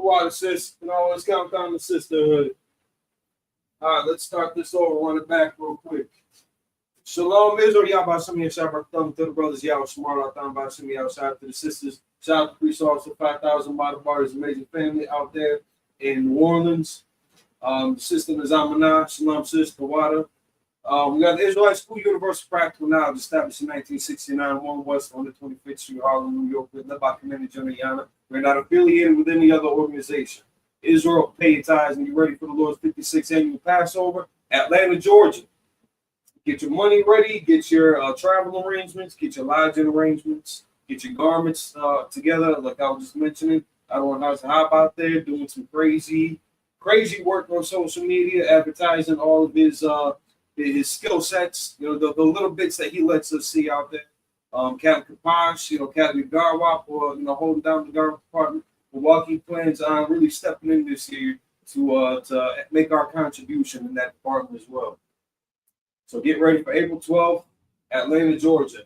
the water, sis. And always count down the sisterhood. All right, let's start this over. Run it back real quick. Shalom, Israel. Yahweh Shem Yahshua Baruch to the brothers. Yahweh Shemar Latam Bashem Yahshua to the sisters. Shout out to Priest Officer 5,000 Model Bars, amazing family out there in New Orleans. Sister Nazamana, Shalom, Sister Wada. We got the Israelite School Universal Practical Knowledge, established in 1969, 1 West on the 25th Street, Harlem, New York, with led by Commander General Yana. We're not affiliated with any other organization. Israel, pay your tithes and get ready for the Lord's 56th annual Passover, Atlanta, Georgia. Get your money ready, get your travel arrangements, get your lodging arrangements, get your garments together, like I was just mentioning. I don't want to hop out there doing some crazy work on social media, advertising all of his skill sets, the little bits that he lets us see out there. Captain Kapash, Captain Garwap, or holding down the Garwap department. Milwaukee plans on really stepping in this year to make our contribution in that department as well. So get ready for April 12th, Atlanta, Georgia.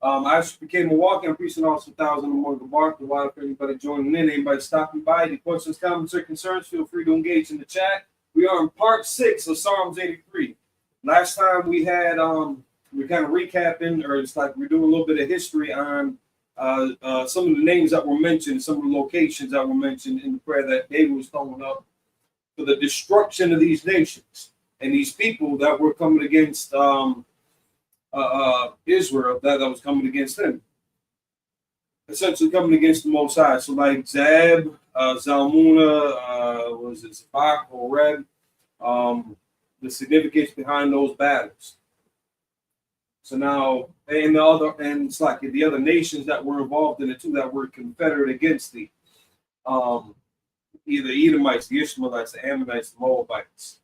ISUPK Milwaukee, I'm preaching also 1,000 among the mark. The water for anybody joining in, anybody stopping by. Any questions, comments, or concerns, feel free to engage in the chat. We are in part 6 of Psalms 83. Last time we had we're kind of recapping, or it's like we're doing a little bit of history on some of the names that were mentioned, some of the locations that were mentioned in the prayer that David was throwing up for the destruction of these nations and these people that were coming against Israel, that was coming against them, essentially coming against the Most High. So like Zeb, Zalmunna, was it Zabak or Reb? The significance behind those battles. So now, and it's like the other nations that were involved in it too, that were confederate against the either Edomites, the Ishmaelites, the Ammonites, the Moabites,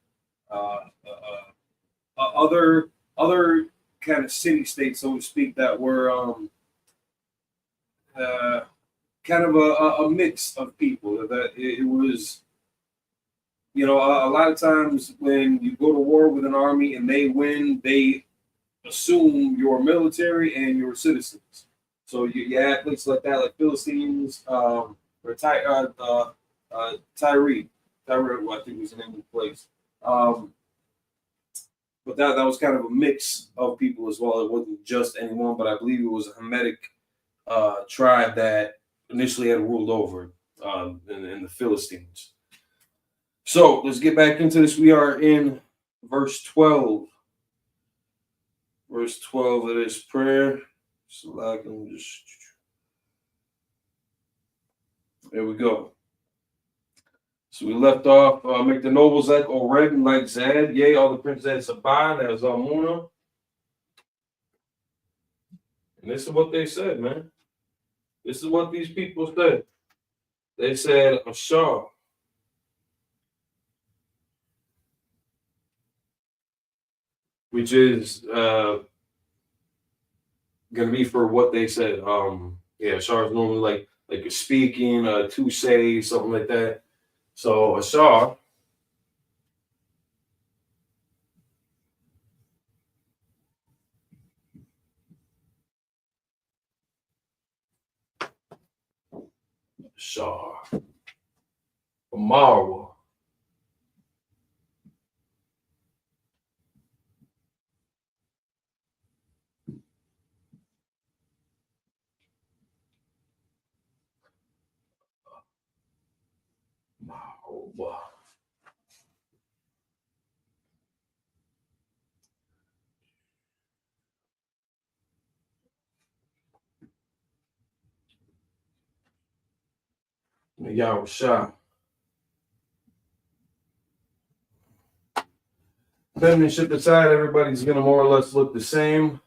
other kind of city states, so to speak, that were kind of a mix of people. That it was, a lot of times when you go to war with an army and they win, they assume your military and your citizens. So you had places like that, like Philistines, or Tyre, I think was the name of the place. But that was kind of a mix of people as well. It wasn't just anyone, but I believe it was a Hamitic tribe that initially had ruled over in the Philistines. So let's get back into this. We are in verse 12. Verse 12 of this prayer. So I can just. There we go. So we left off, make the nobles like Oreb and like Zad, yea, all the princes of Sabah, that was Zalmunna. And this is what they said, man. This is what these people said. They said, Ashar. Which is going to be for what they said. Ashar is normally like a speaking, to say, something like that. So Ashar Marwa. Marwa. Yahusha. Penmanship aside, everybody's going to more or less look the same.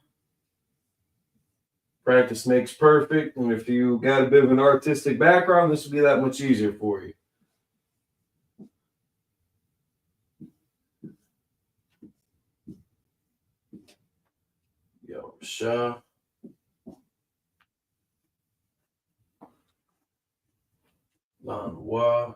Practice makes perfect. And if you got a bit of an artistic background, this will be that much easier for you. Yahusha. Lanwa.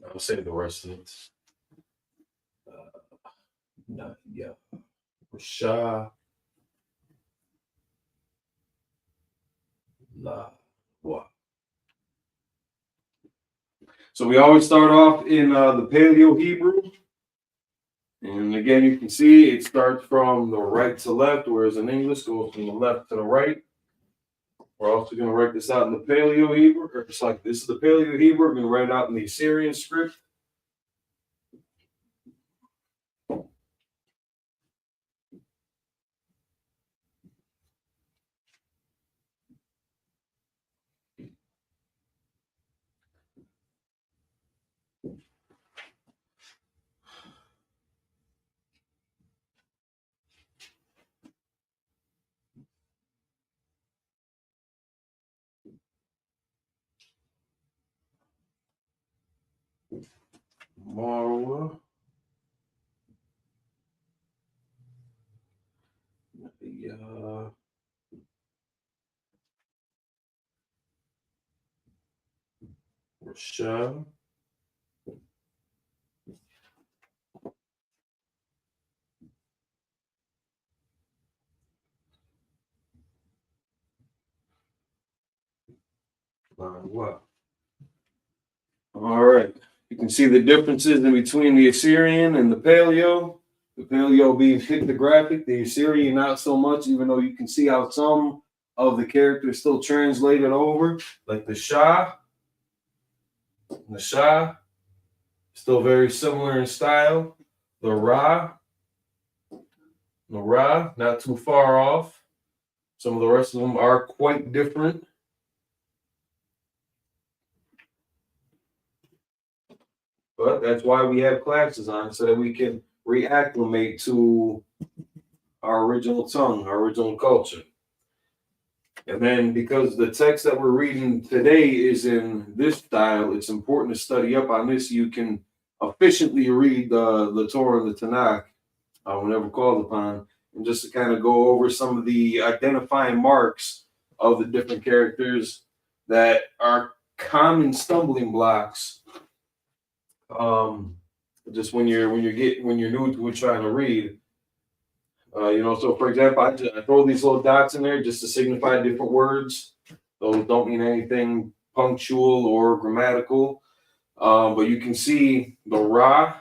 I'll say the rest of it. Yeah. Rasha. La. Wa. So we always start off in the Paleo Hebrew. And again, you can see it starts from the right to left, whereas in English goes from the left to the right. We're also going to write this out in the Paleo Hebrew. Or it's like this is the Paleo Hebrew. We're going to write it out in the Assyrian script. Marwa. Yeah. Rasha. Marwa. All right. You can see the differences in between the Assyrian and the Paleo. The Paleo being pictographic, the Assyrian not so much, even though you can see how some of the characters still translated over, like the Shah. The Shah, still very similar in style. The Ra, not too far off. Some of the rest of them are quite different. But that's why we have classes on, so that we can reacclimate to our original tongue, our original culture. And then because the text that we're reading today is in this style, it's important to study up on this so you can efficiently read the Torah and the Tanakh whenever called upon, and just to kind of go over some of the identifying marks of the different characters that are common stumbling blocks. Just when you're new to trying to read. So for example, I throw these little dots in there just to signify different words. Those don't mean anything punctual or grammatical. But you can see the Ra,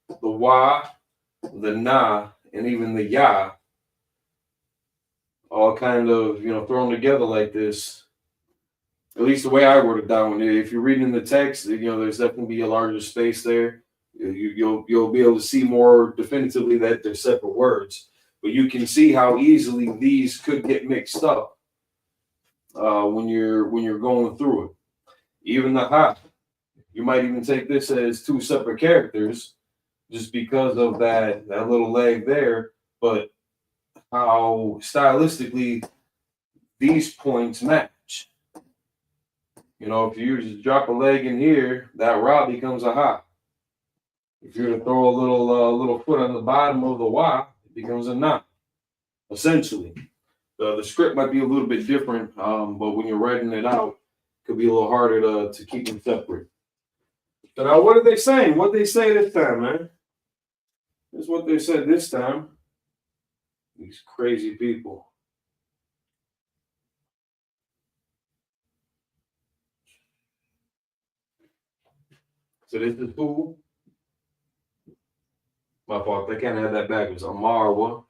the Wa, the Na, and even the Ya, all kind of, thrown together like this. At least the way I wrote it down. If you're reading the text, there's definitely be a larger space there. You'll be able to see more definitively that they're separate words. But you can see how easily these could get mixed up when you're going through it. Even the Ha, you might even take this as two separate characters, just because of that little leg there. But how stylistically these points match. If you just drop a leg in here, that Ra becomes a Ha. If you're to throw a little foot on the bottom of the Wa, it becomes a Na. Essentially, the script might be a little bit different, but when you're writing it out, it could be a little harder to keep them separate. So now, what are they saying? What they say this time, man? This is what they said this time. These crazy people. So this is who? My fault. They can't have that backwards. Amarwa.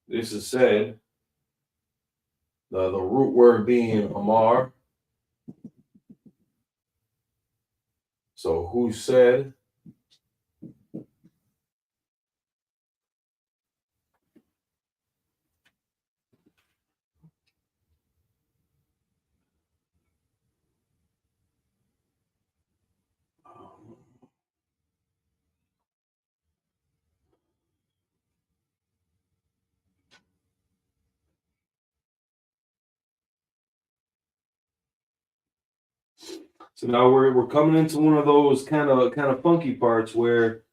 This is said. The root word being Amar. So who said? So now we're coming into one of those kind of funky parts where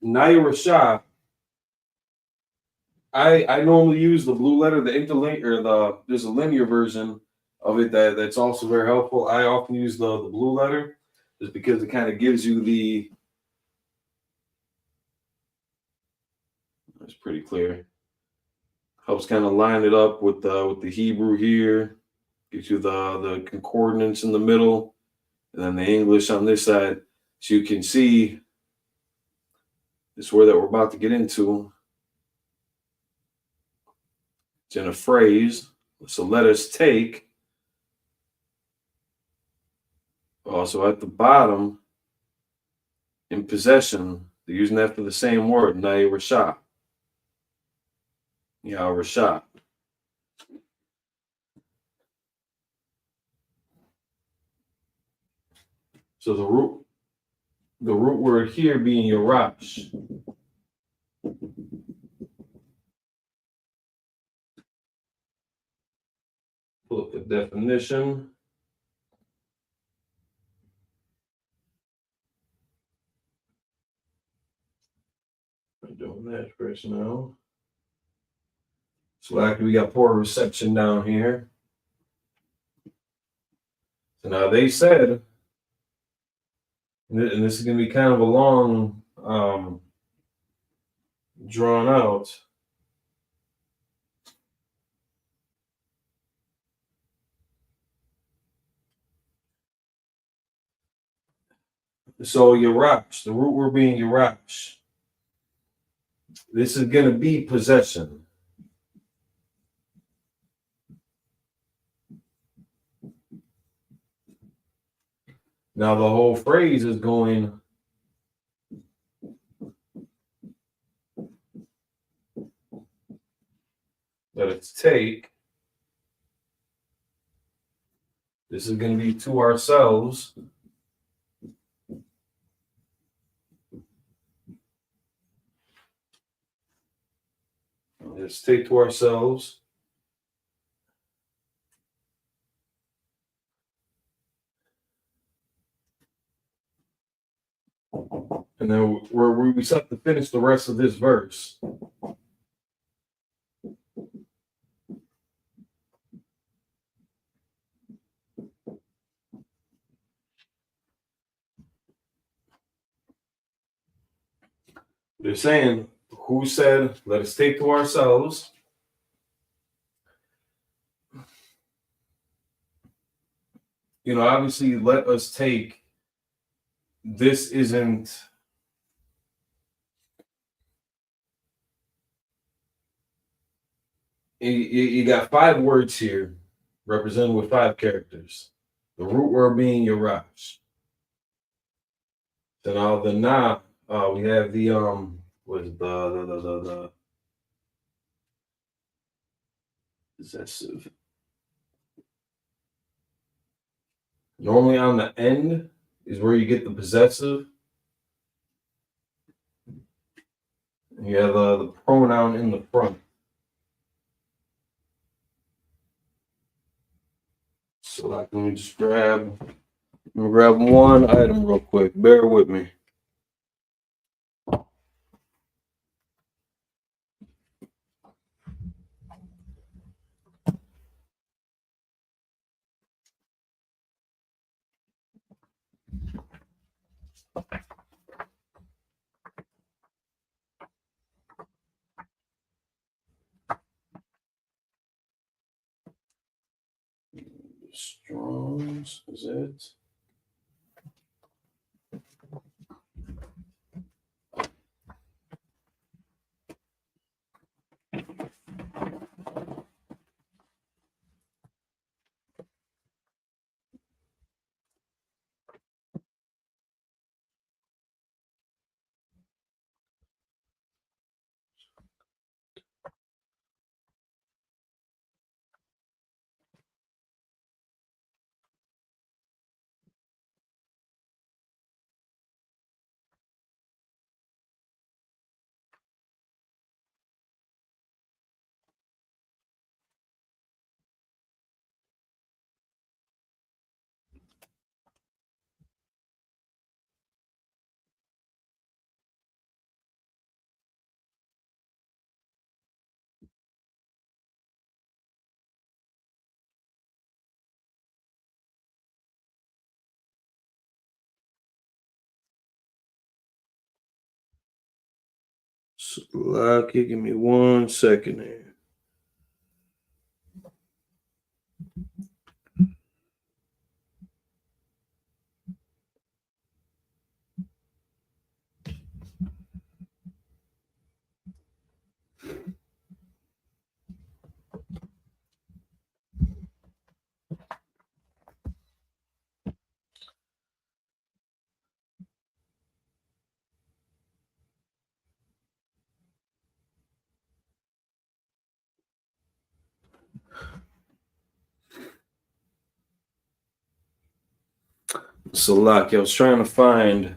Naya Rasha. I normally use the blue letter, the interlink, or there's a linear version of it that's also very helpful. I often use the blue letter just because it kind of gives you That's pretty clear. Helps kind of line it up with the Hebrew here. Gives you the concordance in the middle, and then the English on this side. So you can see this word that we're about to get into. It's in a phrase. So let us take. Also at the bottom, in possession, they're using that for the same word, Na'eh Rasha. Yeah, Rasha. So the root word here being Yerash. Pull up the definition. I'm doing that first now. So actually we got poor reception down here. So now they said, and this is going to be kind of a long, drawn out. So Yerash, the root word being Yerash. This is going to be possession. Now the whole phrase is going let us take. This is going to be to ourselves. Let's take to ourselves. And then we just have to finish the rest of this verse. They're saying, who said, let us take to ourselves. You know, obviously, let us take. This isn't. You got 5 words here represented with 5 characters. The root word being Yerash. Then all the na, we have the what is the possessive. Normally on the end is where you get the possessive. You have the pronoun in the front. So like, let me just grab one item real quick. Bear with me. Strong's is it? Lucky, give me 1 second here. So, Lucky, I was trying to find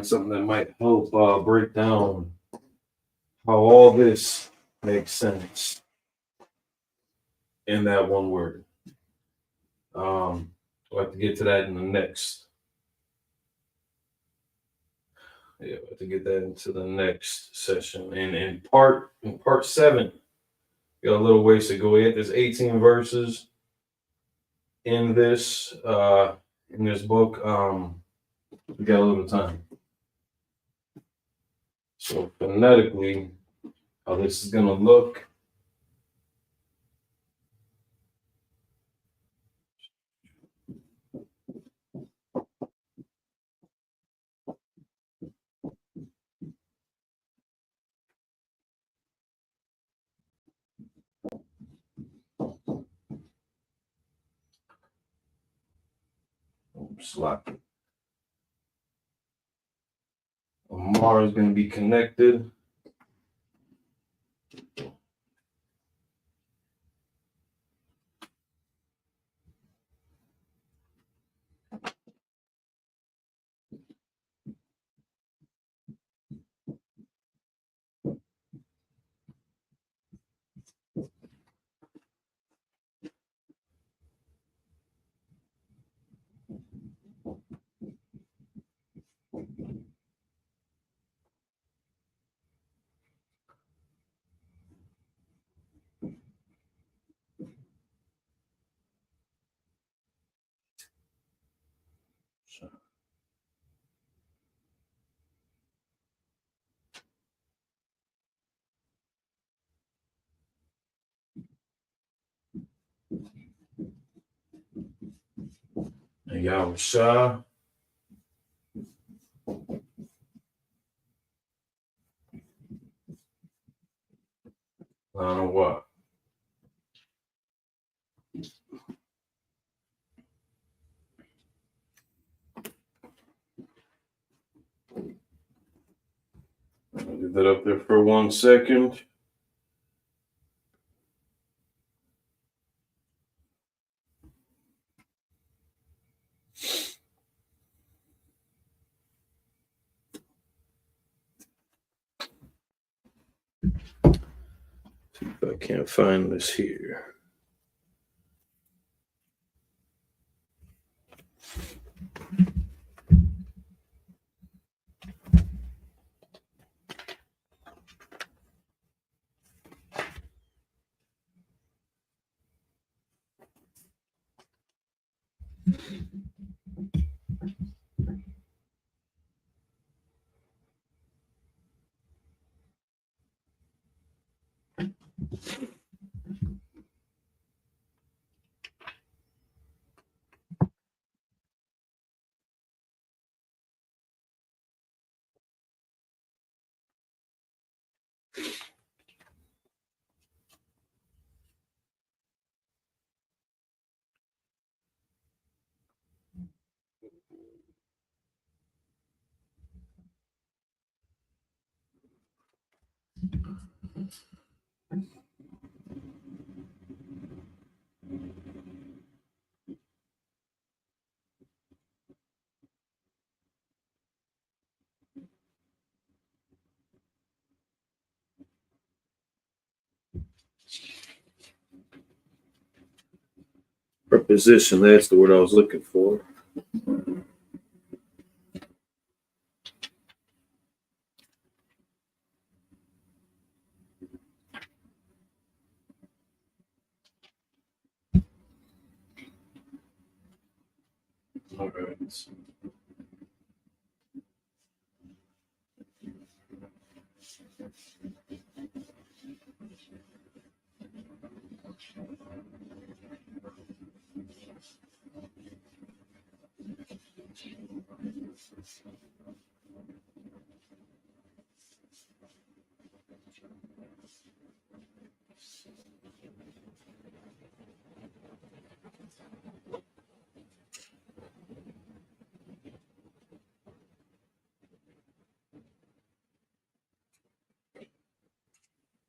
something that might help break down how all this makes sense in that one word. I'll have to get to that in the next. Yeah, we'll have to get that into the next session. And in part 7, we got a little ways to go yet. There's 18 verses in this book. We got a little time. So phonetically, how this is gonna look. Slot. Amar is gonna be connected. And y'all Shah. What? I'll get that up there for 1 second. See if I can't find this here. Preposition, that's the word I was looking for. All right.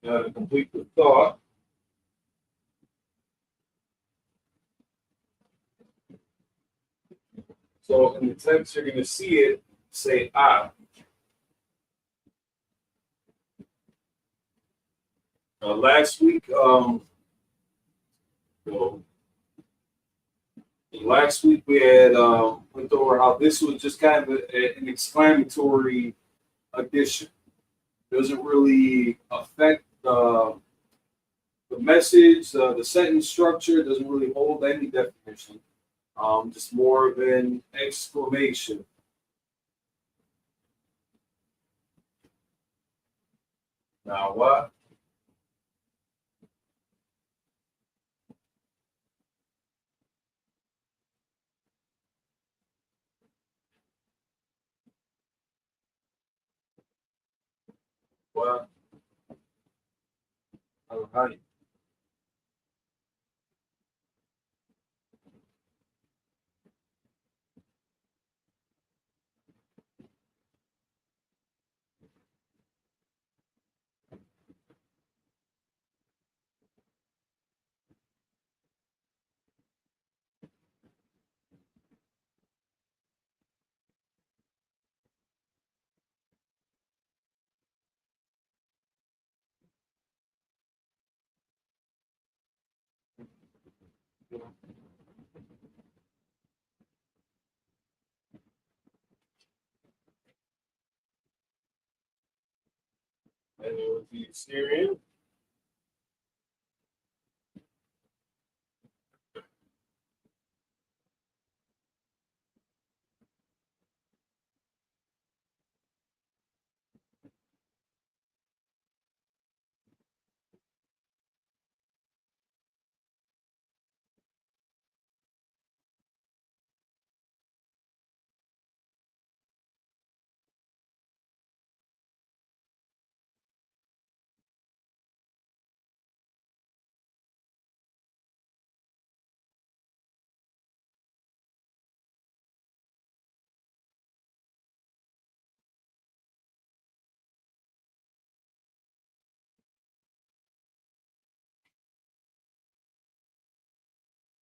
Now to complete the thought, so in the text you're going to see it say "ah." Last week, so last week we had went over how this was just kind of an exclamatory addition. Doesn't really affect the message, the sentence structure. Doesn't really hold any definition. Just more of an exclamation. Now what? What? Hi. And it was the Syrian.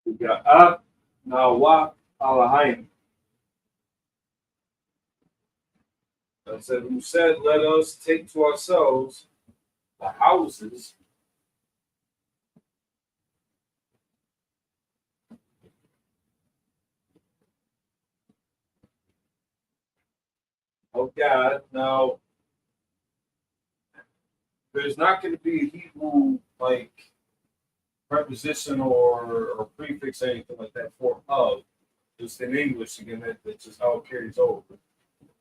We got up, now walk, alahaim. I said, who said, let us take to ourselves the houses of God. Now, there's not going to be a Hebrew like preposition or prefix, anything like that for of. Just in English, again, that's just how it carries over.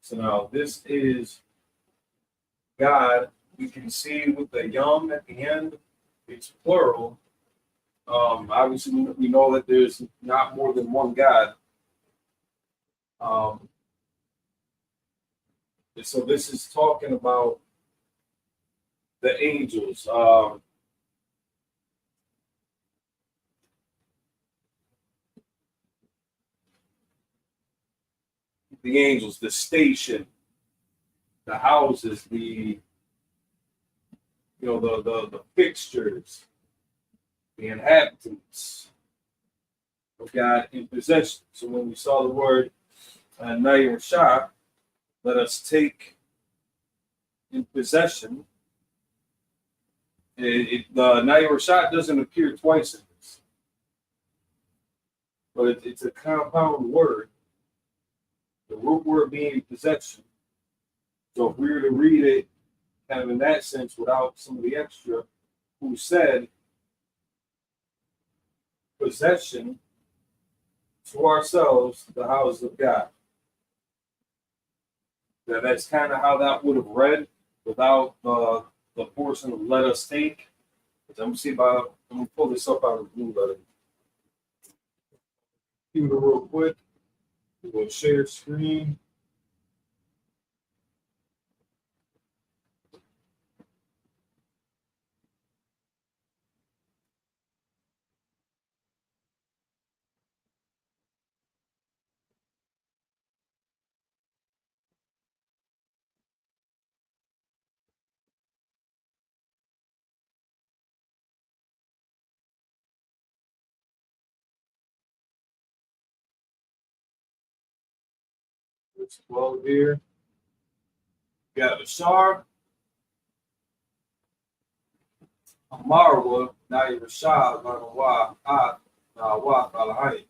So now this is God. We can see with the yum at the end, it's plural. Obviously, we know that there's not more than one God. So this is talking about the angels. The angels, the station, the houses, the the fixtures, the inhabitants of God in possession. So when we saw the word Nair Shah, let us take in possession. The Nair Shah doesn't appear twice in this, but it's a compound word. The root word being possession. So if we were to read it kind of in that sense without some of the extra, who said possession to ourselves the house of God. Now that's kind of how that would have read, without the portion of let us take. I'm gonna pull this up out of the blue letter. Computer real quick. We'll share screen. It's 12 here. Got Ashar, Amarwa, Naya Rashad, Lanawa, Ad, Nawa, Alahai.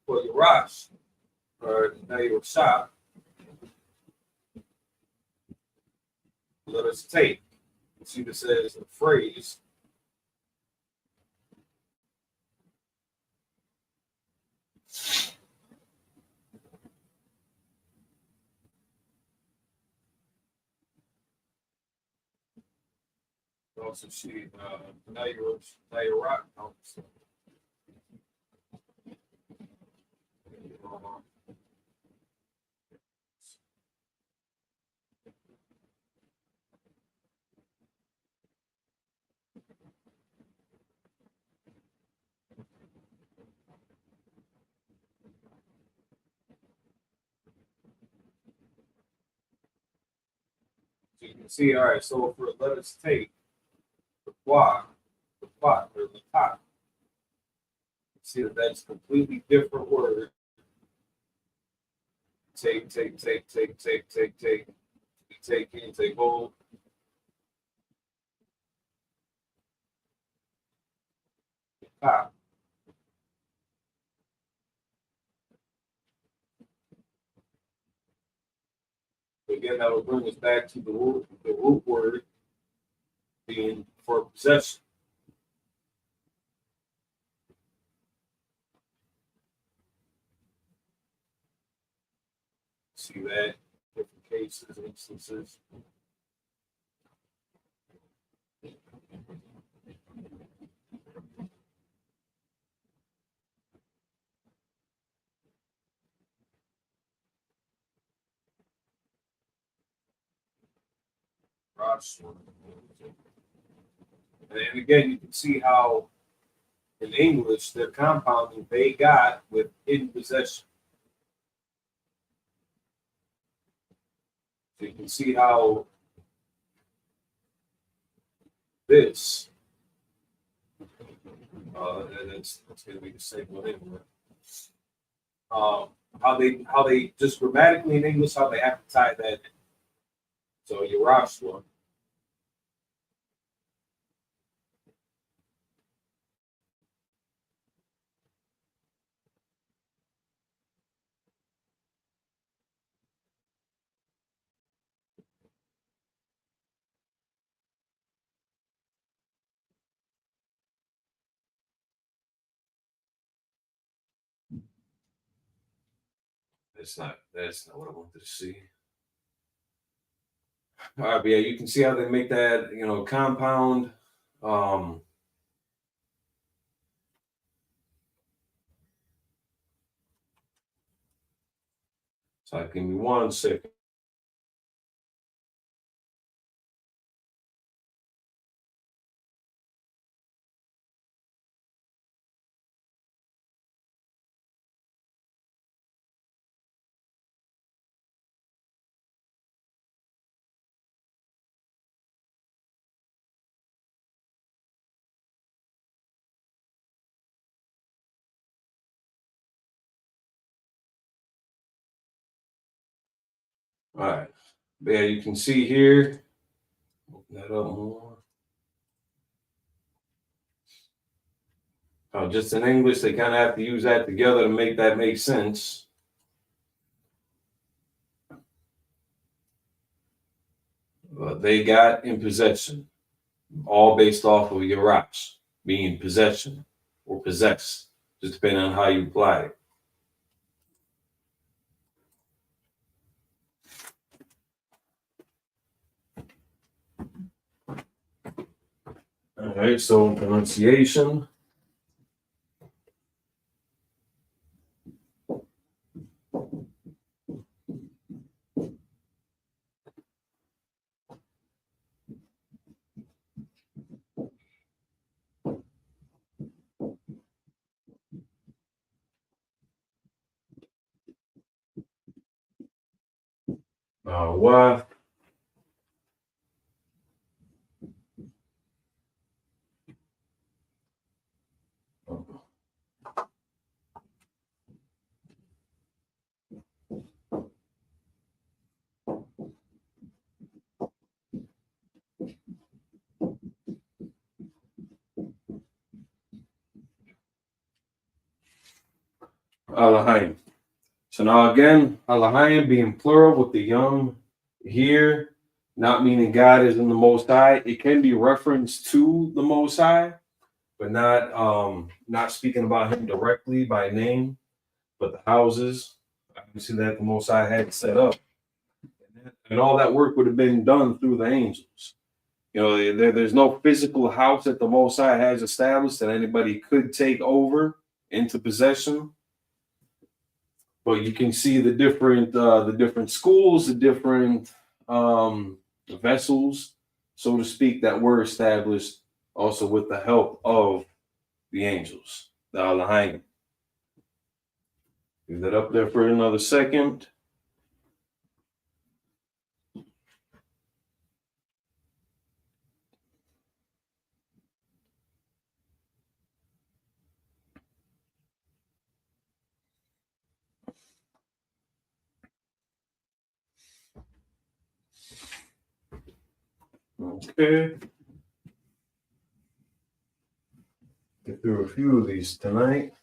For Yarash, or Naya Rashad, let us take. You see, this says a phrase. You also see Naya Rock. So you can see, all right, so for let us take the quad, the pot, or the top, see that that's a completely different word. Take, in, take hold. Top. Again, that will bring us back to the root word being for possession. See that? Different cases, instances. And again, you can see how in English they're compounding they got with in possession. So you can see how this, that's going to be the same one anyway. How they just grammatically in English, how they have to tie that in. So Yerashua. That's not what I wanted to see. All right, but yeah, you can see how they make that, compound. So give me 1 second. All right. Yeah, you can see here. Open that up more. Just in English, they kind of have to use that together to make that make sense. They got in possession, all based off of Yarash, being possession or possess. just depending on how you apply it. All right, so pronunciation. Why? Alahayim. So now again, Alahayim being plural with the yum here, not meaning God is in the Most High. It can be referenced to the Most High, but not speaking about him directly by name, but the houses. Obviously, that the Most High had set up, and all that work would have been done through the angels. You know, there's no physical house that the Most High has established that anybody could take over into possession. But you can see the different schools, the different vessels, so to speak, that were established also with the help of the angels, the Alahayim. Leave that up there for another second. Okay. Get through a few of these tonight.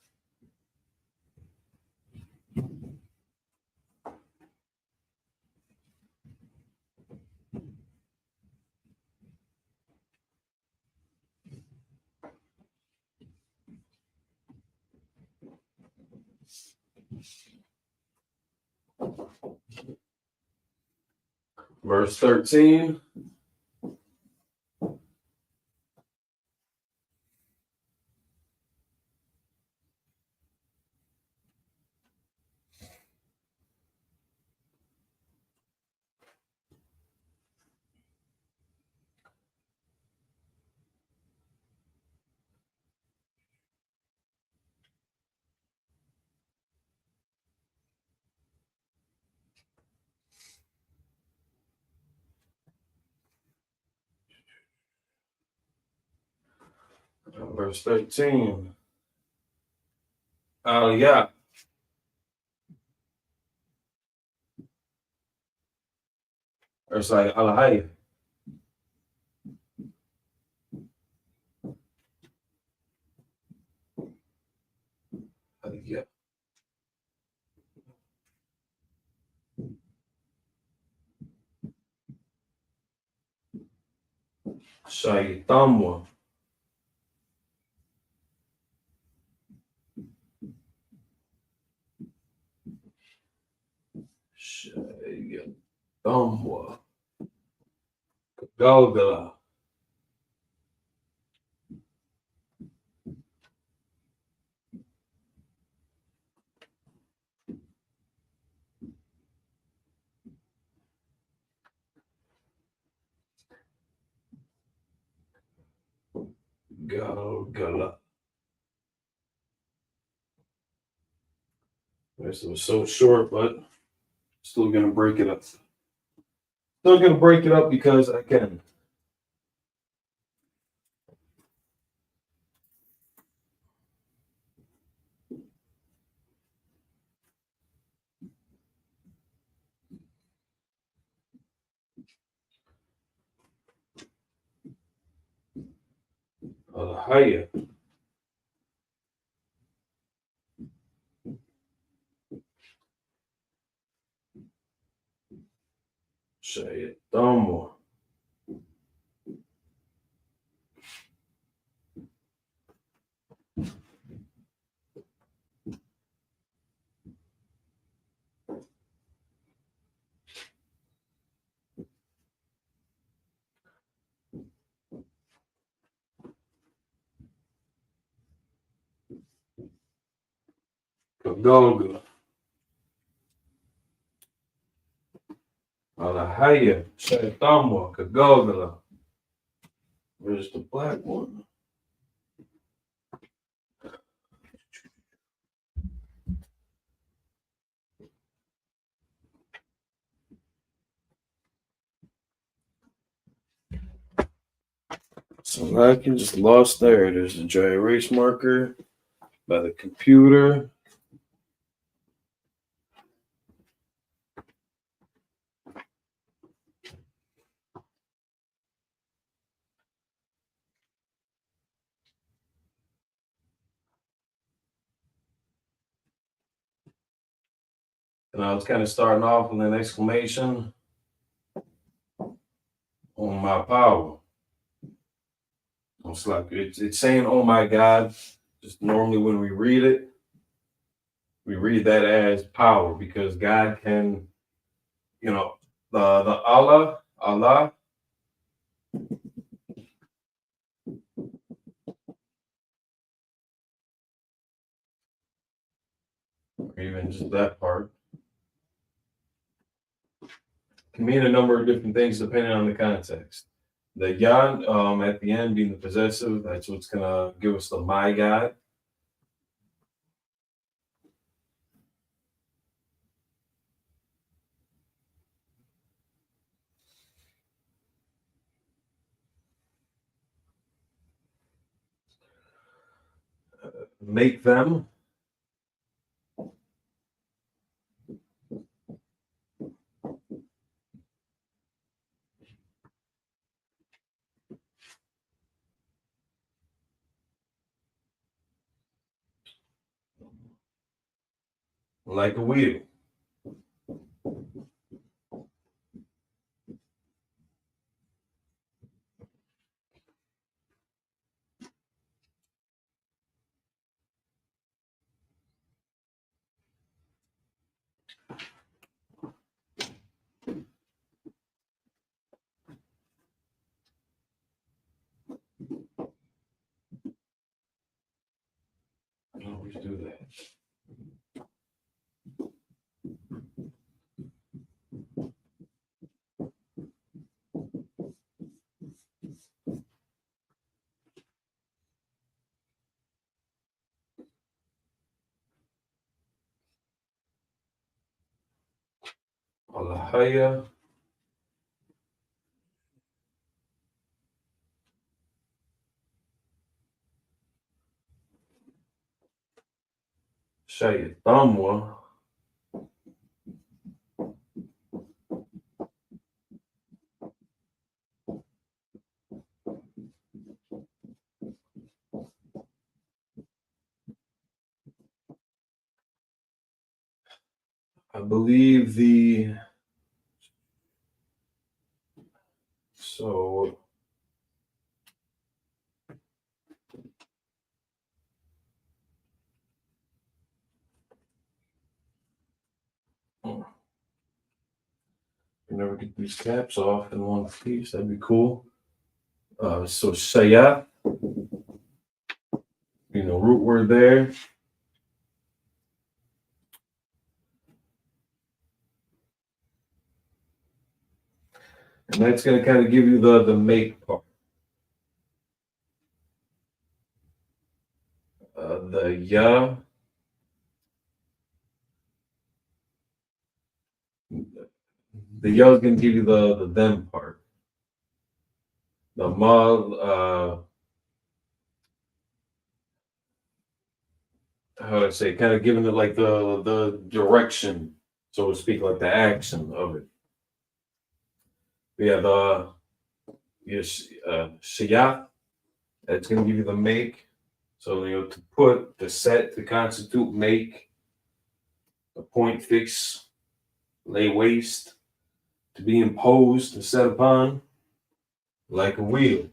Verse 13. Verse 13. Yeah. It's like Alahayim. Yeah. Shaitamwa. Shaitamwa. Galgala. Galgala. This was so short, but still gonna break it up. Still gonna break it up because I can. Alahaya. Shaitamwa. Kagogla. Alahaya. Shaitama. Kagogla. Where's the black one? So I can just lost there. There's the dry erase marker by the computer. And I was kind of starting off with an exclamation on my power. It's like it's saying, "Oh my God." Just normally when we read that as power because God can, the Allah, or even just that part, can mean a number of different things depending on the context. The Yod at the end being the possessive, that's what's gonna give us the my God. Make them. Like a wheel. I always do that. Alahaya. Shaitamwa. I believe so never get these caps off in one piece. That'd be cool. So Shayat, root word there. And that's going to kind of give you the make part. The ya. The ya is going to give you the them part. The ma, how do I say, kind of giving it like the direction, so to speak, like the action of it. But yeah, shayat, that's going to give you the make. So, to put, the set, to constitute, make, the point, fix, lay waste, to be imposed and set upon, like a wheel.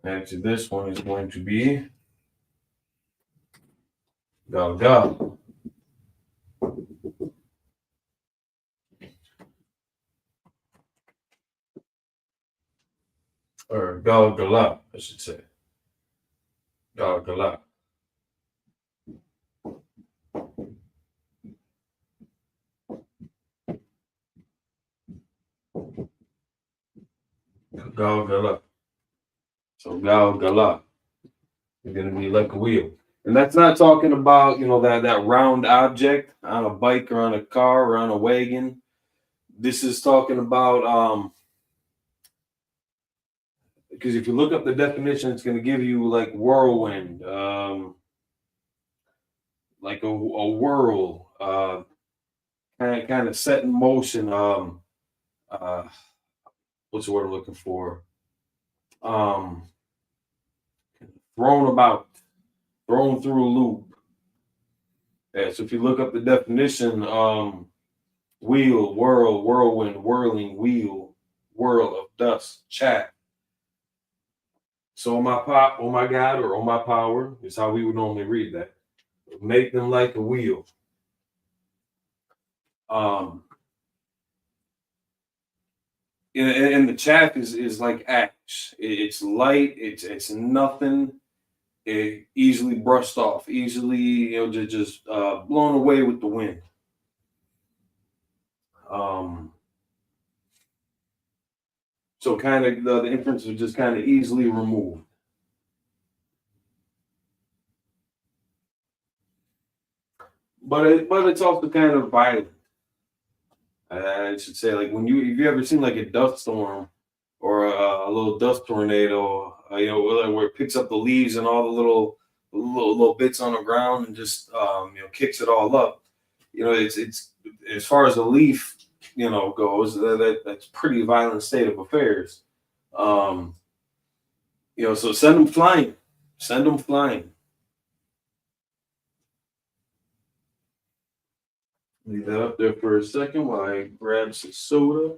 Actually, this one is going to be Galgal. Or Galgala, I should say. Galgala. Galgala. So Galgala. You're gonna be like a wheel. And that's not talking about, that round object on a bike or on a car or on a wagon. This is talking about because if you look up the definition, it's gonna give you like whirlwind, like a whirl, kind of set in motion, uh what's the word I'm looking for? Um Thrown about, thrown through a loop. Yeah, so if you look up the definition, wheel, whirl, whirlwind, whirling, wheel, whirl of dust, chaff. So oh my God, or oh my power is how we would normally read that. Make them like a wheel. Um, and the chaff is like ash. It's light. It's nothing. It easily brushed off, easily just blown away with the wind. Um, so kind of the inference was just kind of easily removed. But it's also kind of violent. I should say, like if you ever seen like a dust storm or a little dust tornado, where it picks up the leaves and all the little bits on the ground and just kicks it all up. It's as far as a leaf goes, that's pretty violent state of affairs. Um, so send them flying. Leave that up there for a second while I grab some soda.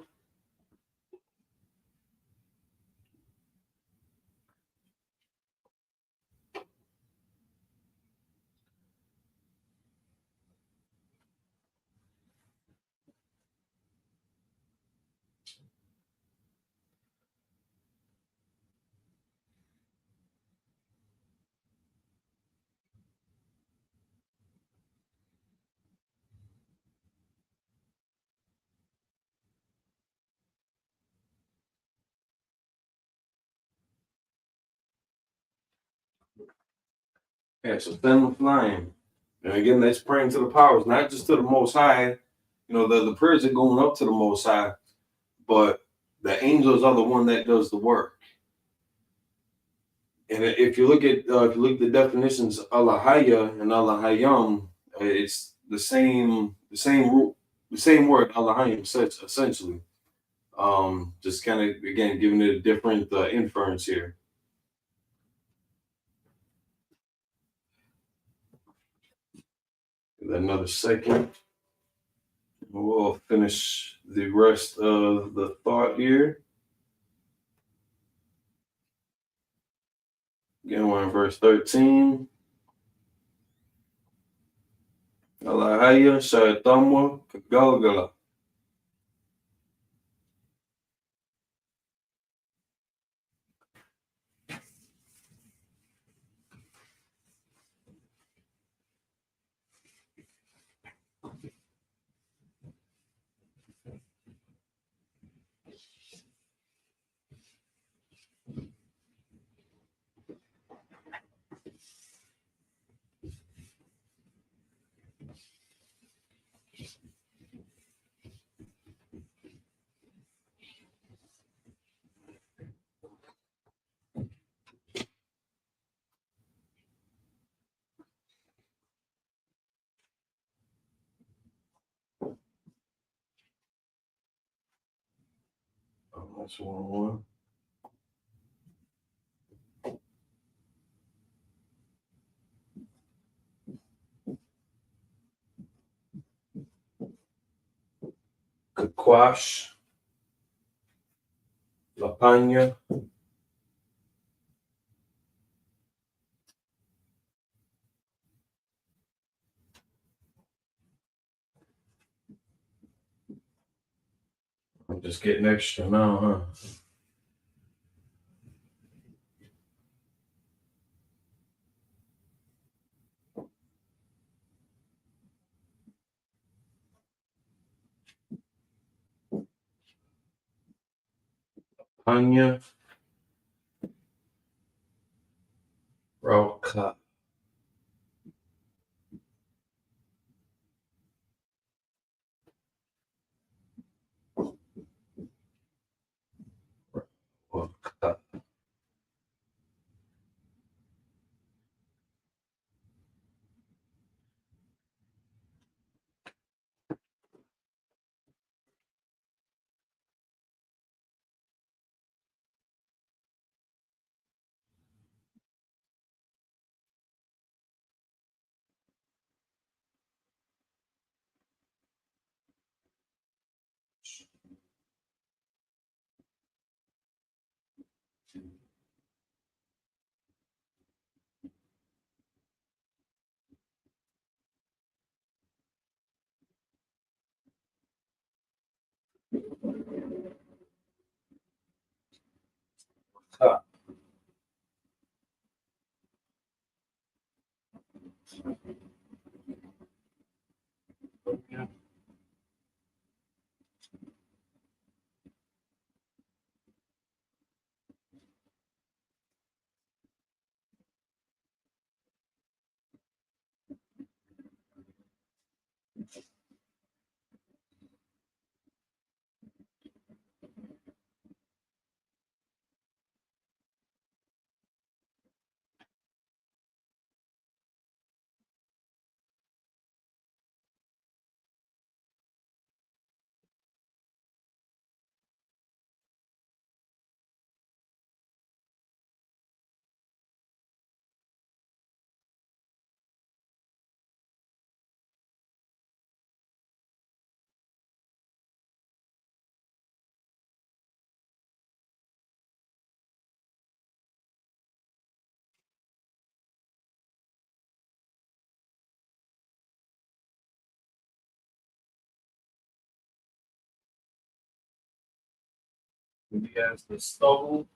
Yeah, so send them flying. And again, that's praying to the powers, not just to the Most High. The prayers are going up to the Most High, but the angels are the one that does the work. And if you look at the definitions, Allahaya and Allahayam, it's the same word Allahayam essentially. Just kind of again giving it a different inference here. Give that another second. We'll finish the rest of the thought here. Again, we're in verse 13. Alahaya Shaitamwa Kagalgala. That's one. Kakwash. Lapanya. I'm just getting extra now, huh? Anya Roka. Roka. He has the stubble.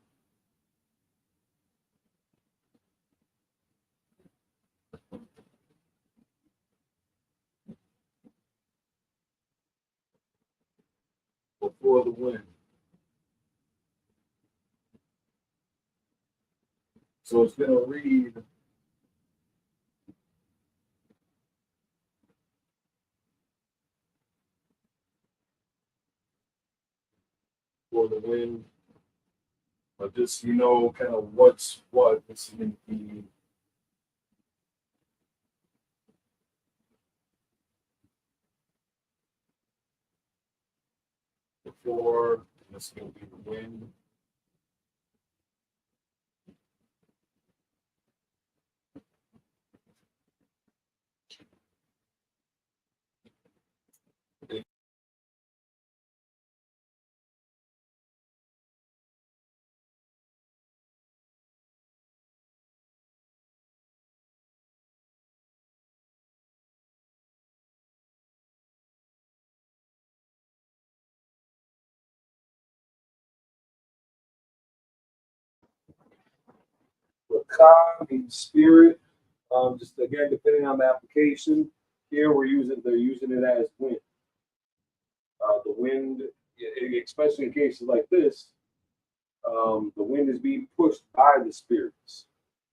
Before the wind. So it's going to read for the wind. But just, kind of what's what. This is going to be before, and this is going to be the wind. Rakah means spirit. Just again, depending on the application, here they're using it as wind. The wind, especially in cases like this, the wind is being pushed by the spirits,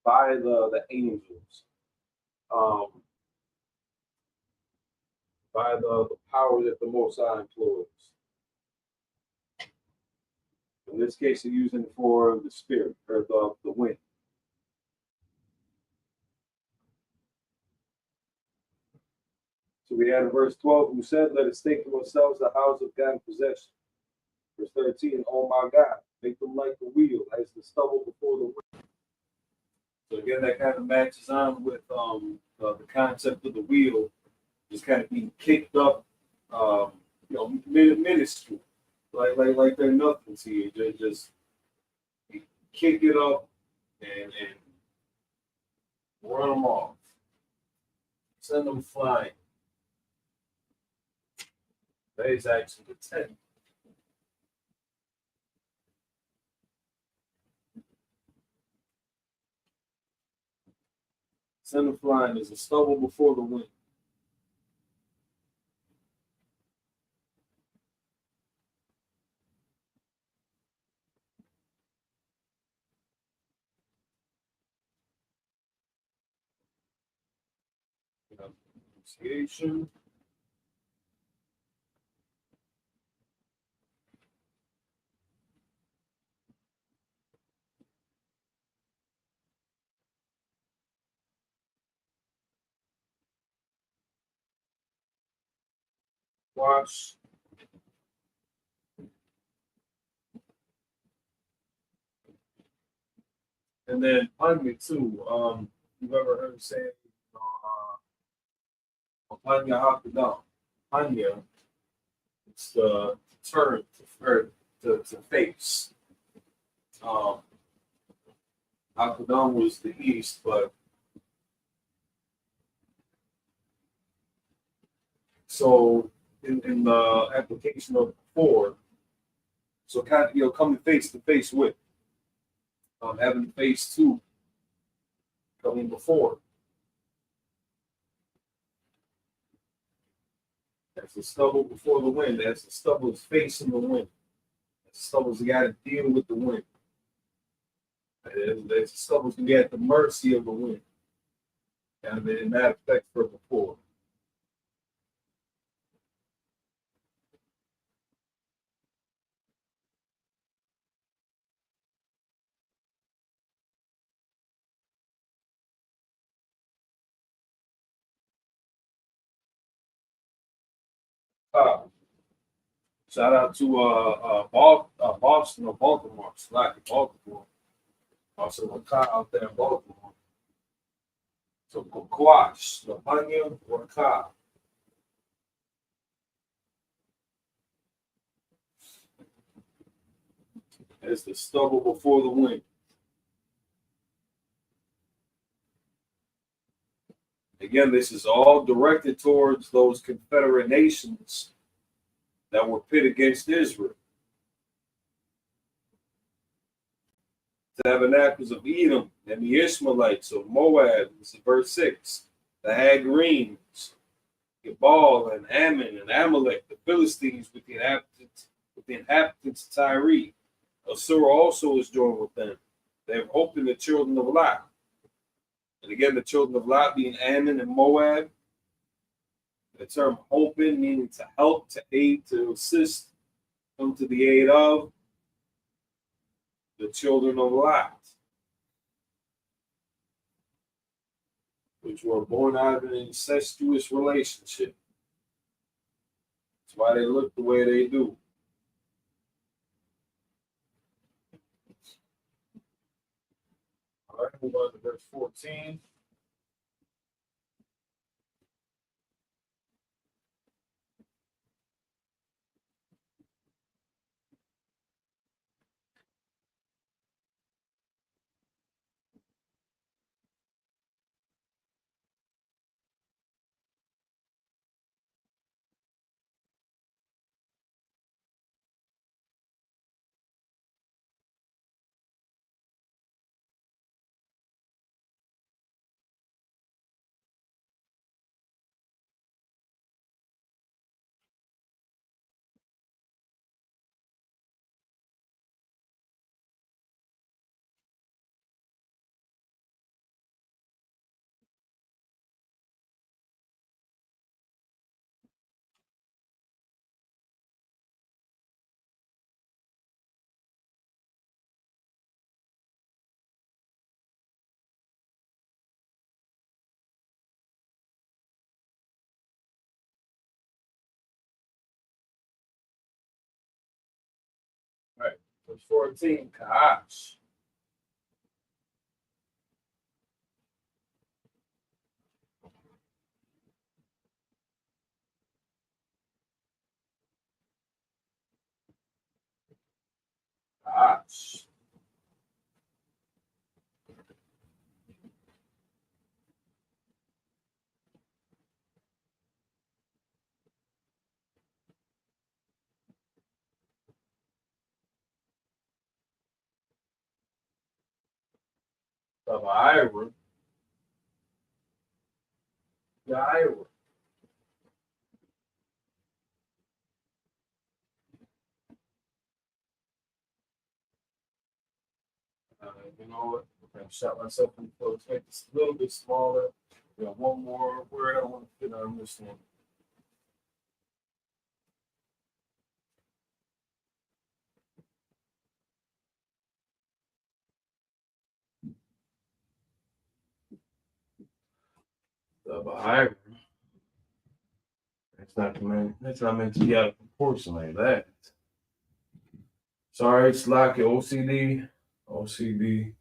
by the angels, um, by the power that the Most High employs. In this case, they're using it for the spirit or the wind. So we had in verse 12, who said, "Let us take to ourselves the house of God in possession." Verse 13, "Oh my God, make them like the wheel, as the stubble before the wind." So again, that kind of matches on with the concept of the wheel just kind of being kicked up, minuscule, like they're nothing to you. Just kick it up and run them off, send them flying. That is actually the 10. Send them flying is a stubble before the wind. Pronunciation. Watch. And then Panya too. You've ever heard say, Panya Hakadam. Panya, it's the turn or to face. Um, Hakadam was the east, but so in the application of before, so kind of coming face to face with, having face two coming before. That's the stubble before the wind. That's the stubble's facing the wind. That's the stubble's got to deal with the wind. That's the stubble's gonna be at the mercy of the wind. And in that effect for before. Shout out to Boston or Baltimore, Slack Baltimore. Also, a car out there in Baltimore. So, Quash, Lapanya, or car. It's the stubble before the wind. Again, this is all directed towards those Confederate nations that were pit against Israel. Tabernacles of Edom and the Ishmaelites of Moab, this is verse 6. The Hagarenes, Gebal and Ammon and Amalek, the Philistines with the inhabitants of Tyre. Assur also is joined with them. They have hope in the children of Lot. And again, the children of Lot being Ammon and Moab. The term hoping meaning to help, to aid, to assist, come to the aid of the children of Lot, which were born out of an incestuous relationship. That's why they look the way they do. All right, move on to verse 14. All right, verse 14, Kahash. Kahash. Ira. Ira. You know what? I'm going to shut myself in close, make this a little bit smaller. Got one more word I want to fit on this one. The Bahira. That's not meant to be out of proportion like that. Sorry, it's like OCD. OCD.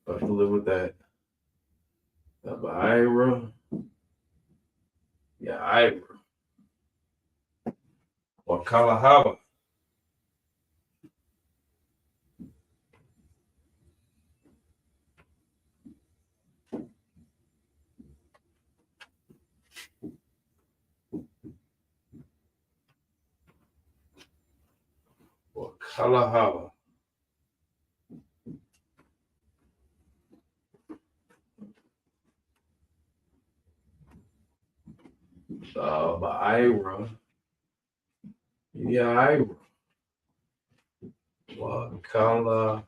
I have to live with that. The Bahira. Yeah, Ira. Or Kalahaba. Or Kalahaba. Ira. Yeah, Ira. Or Kalahaba.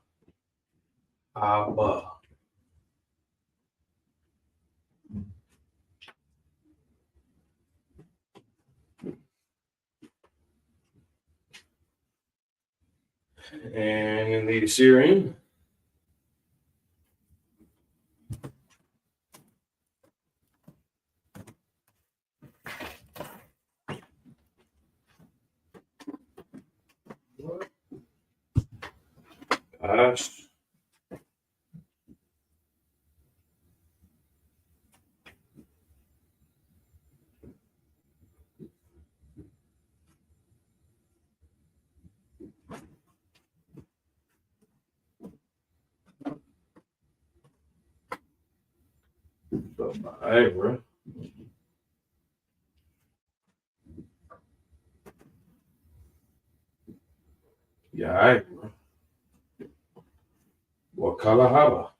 And in the Assyrian, QADASH. Ira. Yeah, Ira. Or Kalahaba.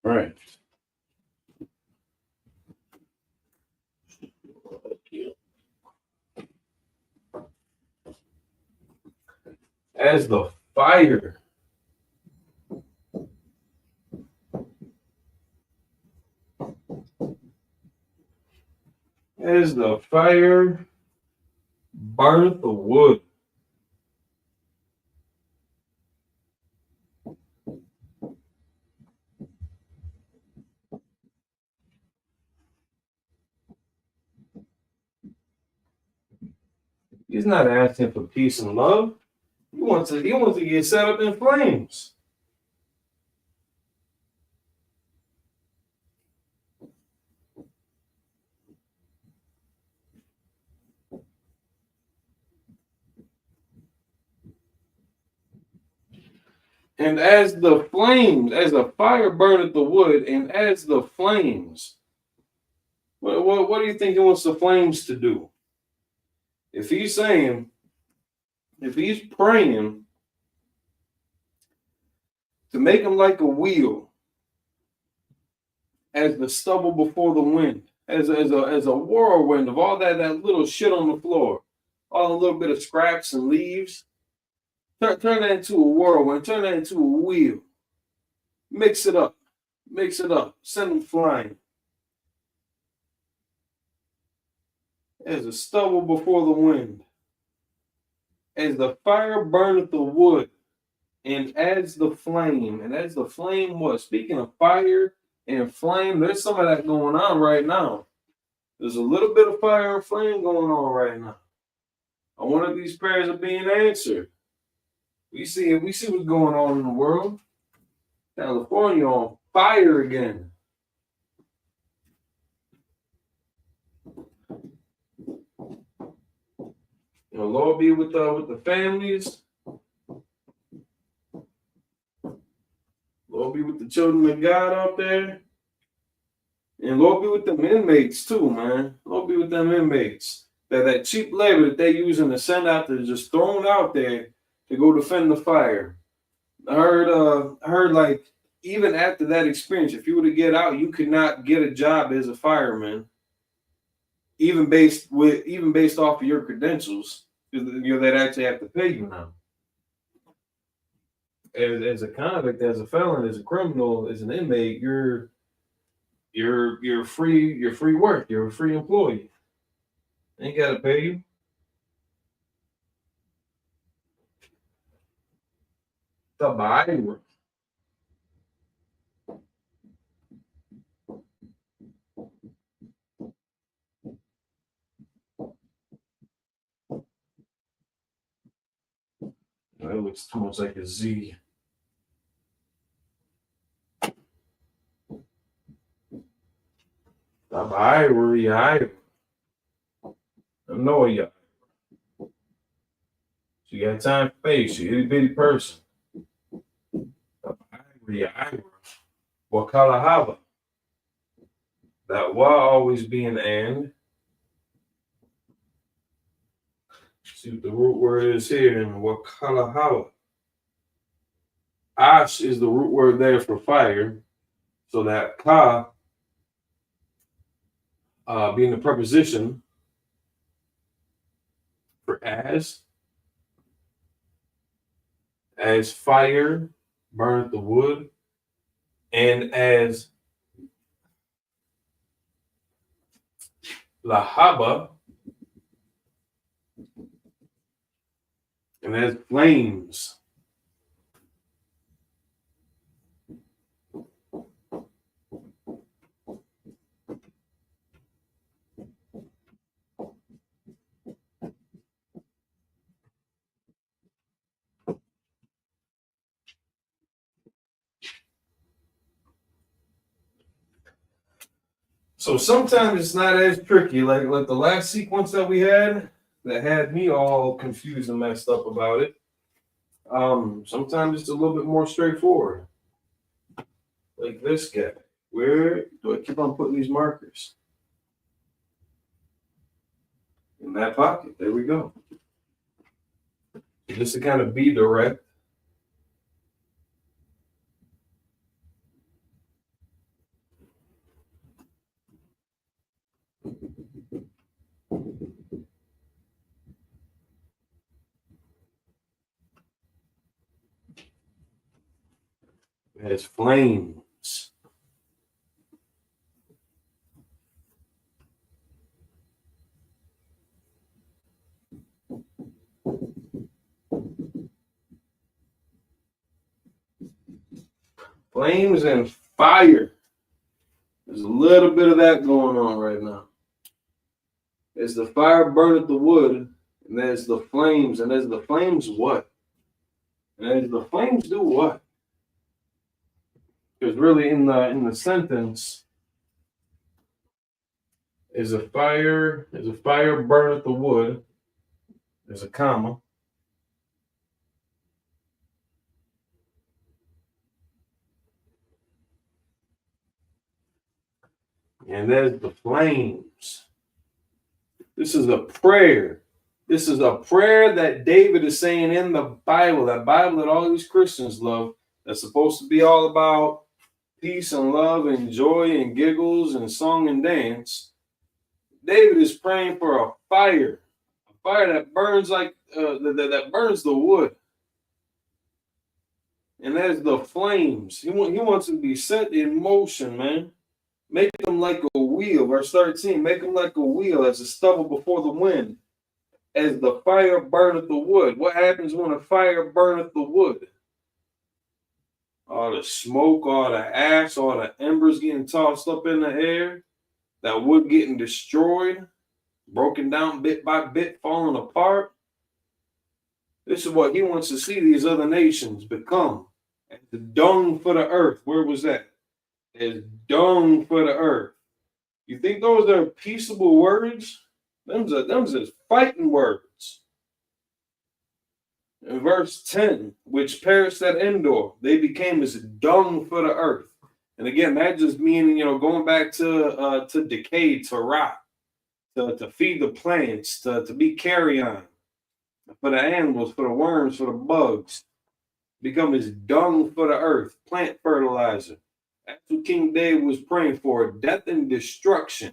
Right. As the fire. As the fire burneth the wood. He's not asking for peace and love. He wants to get set up in flames. And as the flames, as the fire burneth the wood, and as the flames, what do you think he wants the flames to do? If he's praying to make him like a wheel, as the stubble before the wind, as a whirlwind of all that little shit on the floor, all a little bit of scraps and leaves, turn that into a whirlwind, turn that into a wheel, mix it up, send them flying. As a stubble before the wind, as the fire burneth the wood, and as the flame was. Speaking of fire and flame, there's some of that going on right now. There's a little bit of fire and flame going on right now. And one of these prayers are being answered. We see what's going on in the world. California on fire again. Lord be with the families. Lord be with the children of God out there. And Lord be with the inmates too, man. Lord be with them inmates. That cheap labor that they using to send out there, just thrown out there to go defend the fire. I heard like even after that experience, if you were to get out, you could not get a job as a fireman, even based off of your credentials. They'd actually have to pay you now. As a convict, as a felon, as a criminal, as an inmate, you're free. You're free work. You're a free employee. They ain't gotta pay you. The Bible. That looks too much like a Z. The Bible, yeah. I know ya. She got time for face. She itty bitty person. The Bible, yeah. Wakalahava. That wa always be an and. See what the root word is here in Wakalahawa. Ash is the root word there for fire. So that ka being the preposition for as fire burneth the wood, and as lahaba, and as flames. So sometimes it's not as tricky, like the last sequence that we had that had me all confused and messed up about it. Sometimes it's a little bit more straightforward. Like this guy. Where do I keep on putting these markers? In that pocket. There we go. Just to kind of be direct. As flames. Flames and fire. There's a little bit of that going on right now. As the fire burneth the wood, and there's the flames, and as the flames what? And as the flames do what? Because really in the sentence, as a fire burneth the wood, there's a comma. And there's the flames. This is a prayer. This is a prayer that David is saying in the Bible, that Bible that all these Christians love, that's supposed to be all about peace and love and joy and giggles and song and dance. David is praying for a fire that burns like that burns the wood. And there's the flames. He wants to be set in motion, man. Make them like a wheel. Verse 13, make them like a wheel as a stubble before the wind, as the fire burneth the wood. What happens when a fire burneth the wood? All the smoke, all the ash, all the embers getting tossed up in the air, that wood getting destroyed, broken down bit by bit, falling apart. This is what he wants to see these other nations become. As the dung for the earth. Where was that? As dung for the earth. You think those are peaceable words? Them's just fighting words. In verse 10, which perished at Endor, they became as dung for the earth. And again, that just meaning, going back to decay, to rot. to feed the plants, to be carrion, for the animals, for the worms, for the bugs, become as dung for the earth, plant fertilizer. That's what King David was praying for, death and destruction,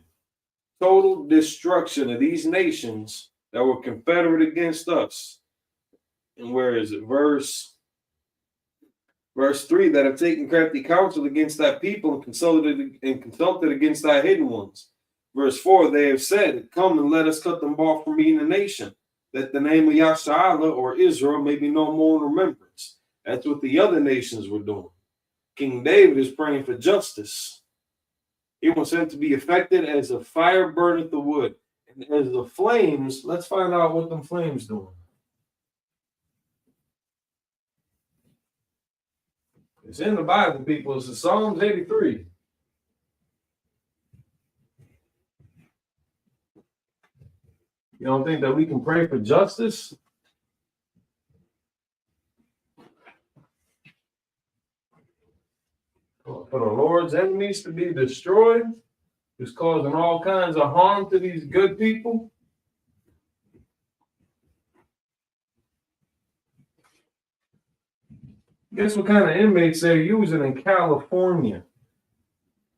total destruction of these nations that were confederate against us. And where is it? Verse 3, that have taken crafty counsel against thy people and consulted against thy hidden ones. Verse 4, they have said, come and let us cut them off from being a nation, that the name of Yasharallah or Israel may be no more in remembrance. That's what the other nations were doing. King David is praying for justice. He wants them to be affected as a fire burneth the wood. And as the flames, let's find out what them flames doing. It's in the Bible, people. It's in Psalms 83. You don't think that we can pray for justice? For the Lord's enemies to be destroyed, who's causing all kinds of harm to these good people? Guess what kind of inmates they're using in California?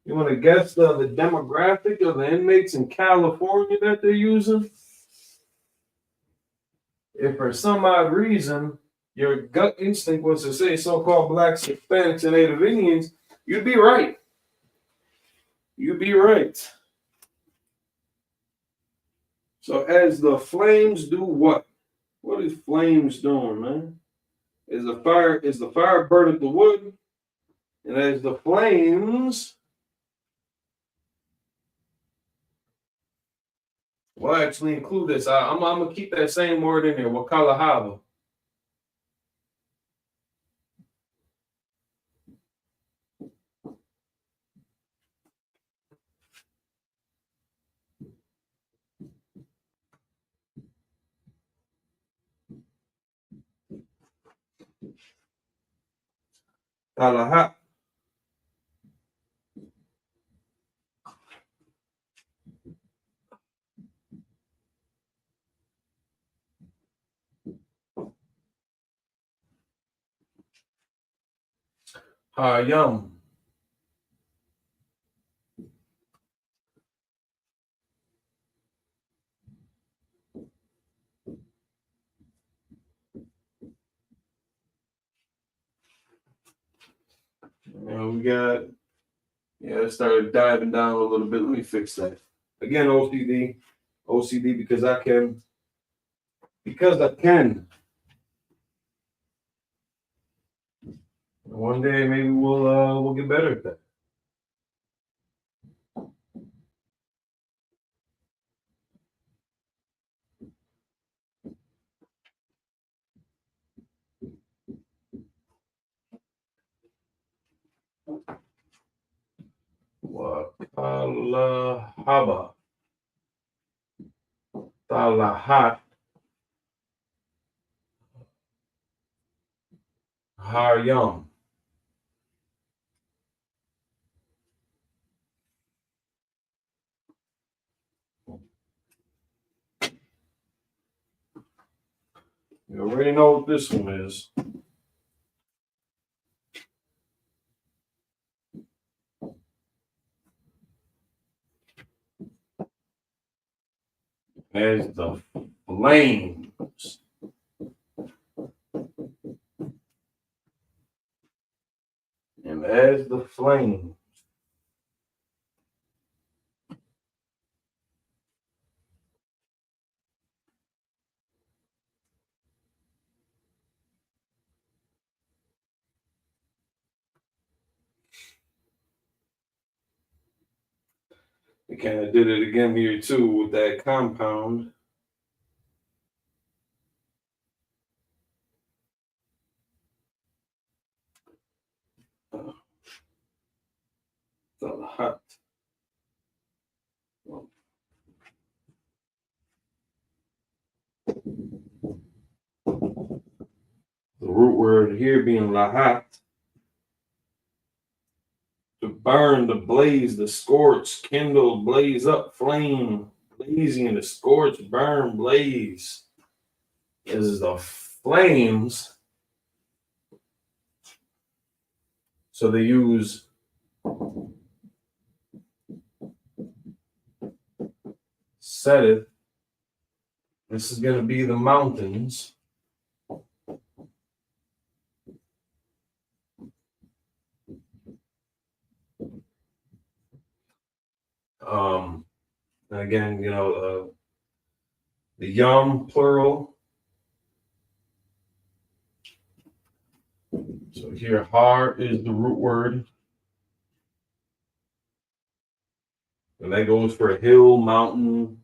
You want to guess the demographic of the inmates in California that they're using? If for some odd reason your gut instinct was to say so-called blacks, Hispanics, and Native Indians, you'd be right. You'd be right. So as the flames do what? What is flames doing, man? Is the fire burning the wood, and as the flames, well, actually include this. I'm gonna keep that same word in there. Wakalahava. Kalaha. Yum. And we got, it started diving down a little bit. Let me fix that. Again, OCD because I can. One day maybe we'll get better at that. Wakalahaba. Talahat. Haryam. You already know what this one is. As the flames. And as the flames. We kind of did it again here too with that compound. The hot. The root word here being lahat. To burn, to blaze, to scorch, kindle, blaze up, flame, blazing in the scorch, burn, blaze. Is the flames. So they use setteth. This is going to be the mountains. And again, the yum plural. So here, har is the root word. And that goes for hill, mountain,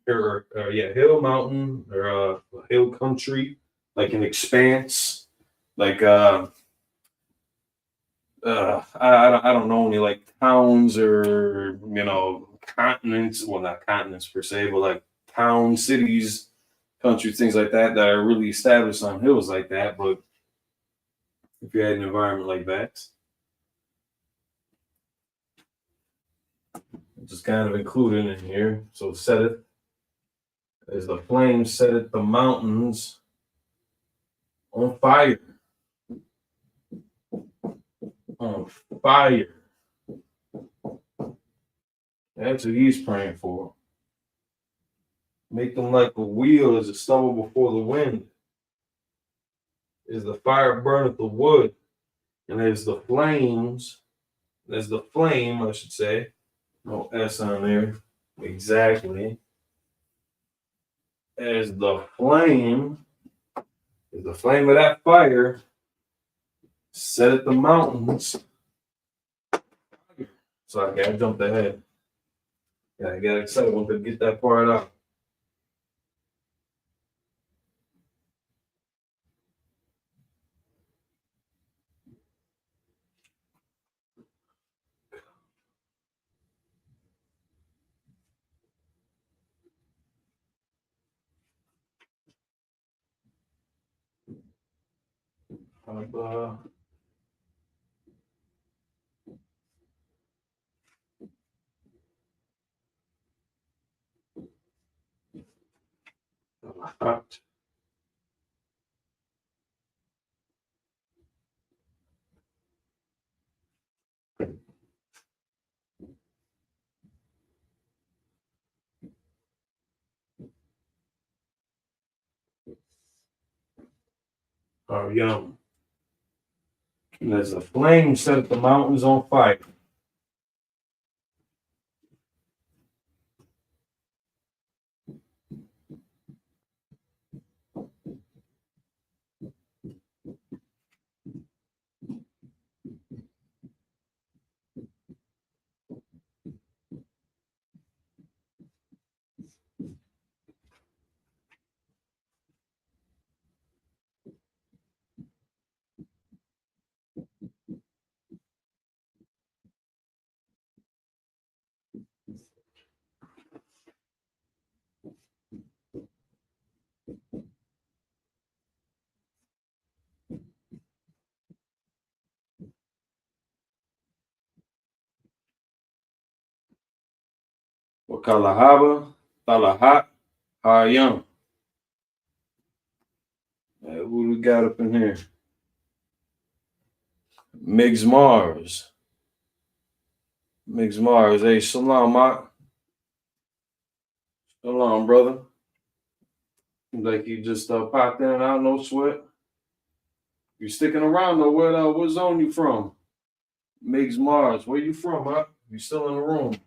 hill, mountain, or hill country, like an expanse, like I don't know any like towns or continents. Well, not continents per se, but like towns, cities, countries, things like that are really established on hills like that. But if you had an environment like that, just kind of included in here. So setteth is the flame setteth the mountains on fire. On fire. That's what he's praying for. Make them like a wheel as it stumble before the wind. As the fire burneth the wood, and as the flames, as the flame, I should say, no S on there, exactly. As the flame of that fire, setteth the mountains. Sorry, I jumped ahead. Yeah, I got excited when to get that part out. Yum. And as the flame set the mountains on fire. Wakalahaba, Talahat, Hayam. What we got up in here? Migs Mars. Migs Mars. Hey, shalom, Mark. Shalom, brother. Like you just popped in and out, no sweat. You sticking around though? What zone you from? Migs Mars. Where you from, huh? You still in the room?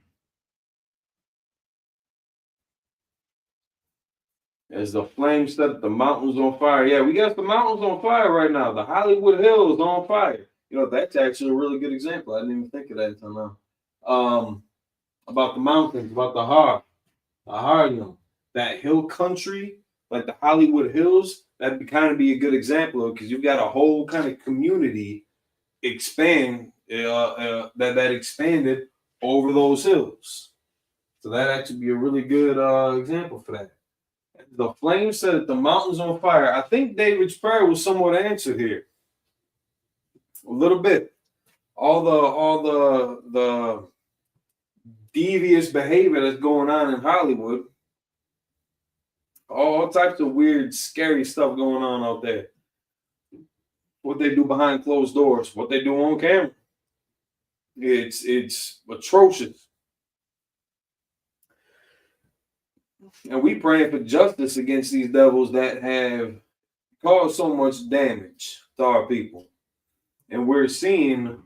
As the flames set the mountains on fire. Yeah, we got the mountains on fire right now. The Hollywood Hills on fire. That's actually a really good example. I didn't even think of that until now. About the mountains, about the Har, that hill country, like the Hollywood Hills, that'd kind of be a good example of, because you've got a whole kind of community expand that expanded over those hills. So that actually be a really good example for that. The flame set the mountains on fire. I think David's prayer was somewhat answered here. A little bit. All the devious behavior that's going on in Hollywood. All types of weird, scary stuff going on out there. What they do behind closed doors, what they do on camera. It's atrocious. And we praying for justice against these devils that have caused so much damage to our people. And we're seeing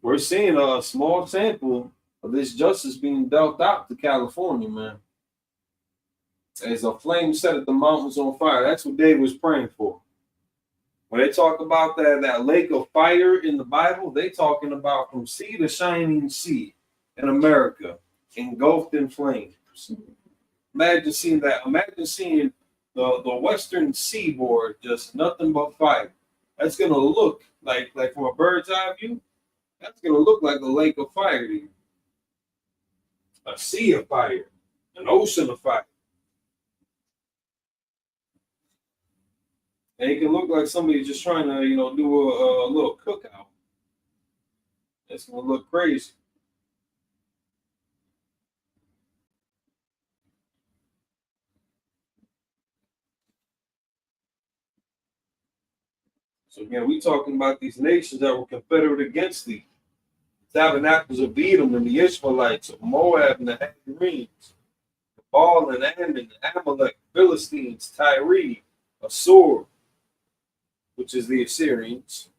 a small sample of this justice being dealt out to California, man. As a flame set at the mountains on fire. That's what David was praying for. When they talk about that lake of fire in the Bible, they talking about from sea to shining sea in America, engulfed in flames. Imagine seeing that. Imagine seeing the western seaboard, just nothing but fire. That's gonna look like from a bird's eye view, that's gonna look like a lake of fire to you. A sea of fire, an ocean of fire. And it can look like somebody just trying to, do a little cookout. It's gonna look crazy. So again, we talking about these nations that were confederate against thee. Tabernacles of Edom and the Ishmaelites, of Moab and the Hagarenes, Baal and Ammon, Amalek, Philistines, Tyre, Assur, which is the Assyrians.